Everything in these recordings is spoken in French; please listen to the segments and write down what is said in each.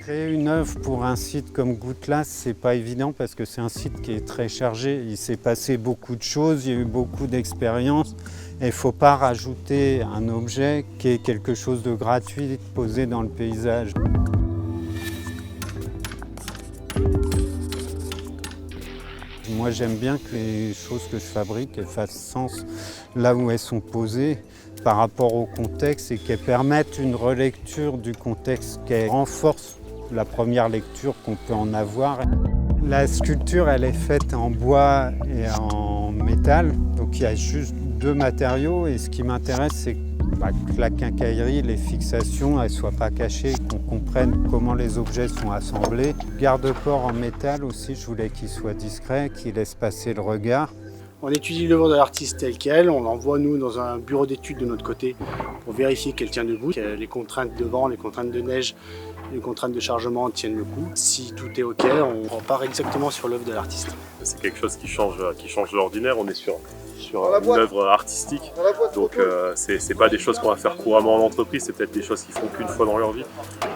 Créer une œuvre pour un site comme Goutelas, c'est pas évident parce que c'est un site qui est très chargé. Il s'est passé beaucoup de choses, il y a eu beaucoup d'expériences. Et il ne faut pas rajouter un objet qui est quelque chose de gratuit posé dans le paysage. Moi, j'aime bien que les choses que je fabrique elles fassent sens là où elles sont posées par rapport au contexte et qu'elles permettent une relecture du contexte, qu'elles renforcent la première lecture qu'on peut en avoir. La sculpture, elle est faite en bois et en métal, donc il y a juste deux matériaux et ce qui m'intéresse, c'est que la quincaillerie, les fixations, elles ne soient pas cachées, qu'on comprenne comment les objets sont assemblés. Garde-corps en métal aussi, je voulais qu'il soit discret, qu'il laisse passer le regard. On étudie l'œuvre de l'artiste telle qu'elle, on l'envoie nous dans un bureau d'études de notre côté pour vérifier qu'elle tient debout, que les contraintes de vent, les contraintes de neige, les contraintes de chargement tiennent le coup. Si tout est ok, on repart exactement sur l'œuvre de l'artiste. C'est quelque chose qui change de l'ordinaire, on est sur une œuvre artistique, donc c'est pas des choses qu'on va faire couramment en entreprise, c'est peut-être des choses qu'ils font qu'une fois dans leur vie.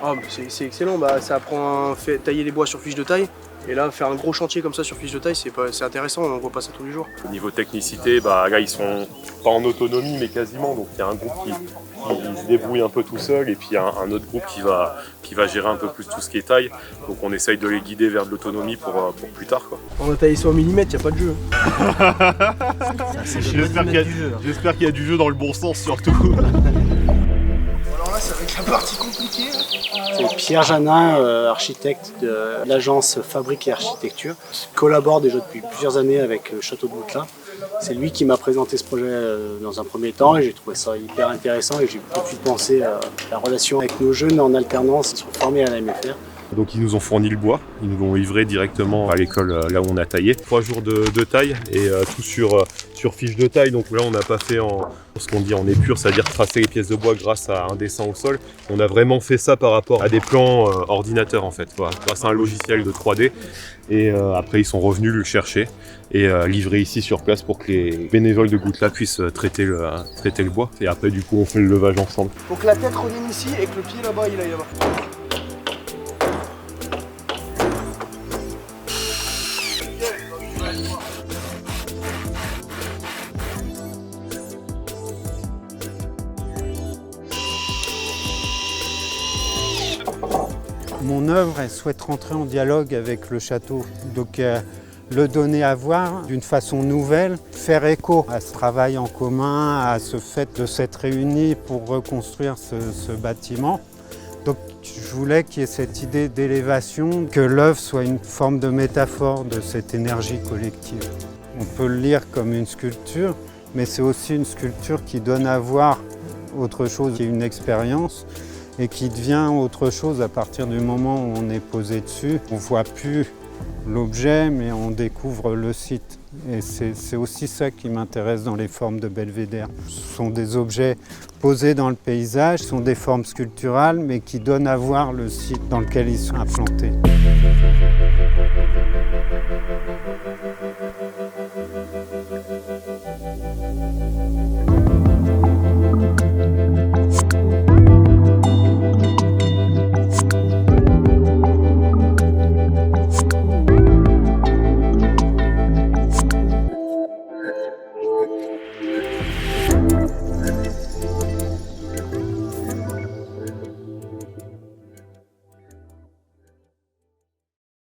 Ah, c'est excellent, ça apprend à tailler les bois sur fiche de taille. Et là, faire un gros chantier comme ça sur fiche de taille, c'est intéressant, on voit pas ça tous les jours. Au niveau technicité, là ils sont pas en autonomie mais quasiment, donc il y a un groupe qui se débrouille un peu tout seul et puis il y a un autre groupe qui va gérer un peu plus tout ce qui est taille. Donc on essaye de les guider vers de l'autonomie pour plus tard, quoi. On a taillé ça au millimètre, il n'y a pas de jeu. J'espère qu'il y a du jeu dans le bon sens surtout. Alors là, ça va être la partie compliquée. C'est Pierre Janin, architecte de l'agence Fabrique et Architecture, qui collabore déjà depuis plusieurs années avec le château de Goutelas. C'est lui qui m'a présenté ce projet dans un premier temps et j'ai trouvé ça hyper intéressant et j'ai tout de suite pensé à la relation avec nos jeunes en alternance, ils sont formés à la MFR. Donc ils nous ont fourni le bois, ils nous l'ont livré directement à l'école là où on a taillé. 3 jours de taille et tout sur fiche de taille, donc là on n'a pas fait en ce qu'on dit en épure, c'est-à-dire tracer les pièces de bois grâce à un dessin au sol. On a vraiment fait ça par rapport à des plans ordinateurs en fait, voilà, grâce à un logiciel de 3D. Et après ils sont revenus le chercher et livrer ici sur place pour que les bénévoles de Goutelas puissent traiter le bois. Et après du coup on fait le levage ensemble. Faut que la tête revienne ici et que le pied là-bas il aille là-bas. Mon œuvre, elle souhaite rentrer en dialogue avec le château, donc le donner à voir d'une façon nouvelle, faire écho à ce travail en commun, à ce fait de s'être réunis pour reconstruire ce bâtiment. Donc je voulais qu'il y ait cette idée d'élévation, que l'œuvre soit une forme de métaphore de cette énergie collective. On peut le lire comme une sculpture, mais c'est aussi une sculpture qui donne à voir autre chose, qui est une expérience, et qui devient autre chose à partir du moment où on est posé dessus. On ne voit plus l'objet, mais on découvre le site. Et c'est aussi ça qui m'intéresse dans les formes de Belvédère. Ce sont des objets posés dans le paysage, ce sont des formes sculpturales, mais qui donnent à voir le site dans lequel ils sont implantés.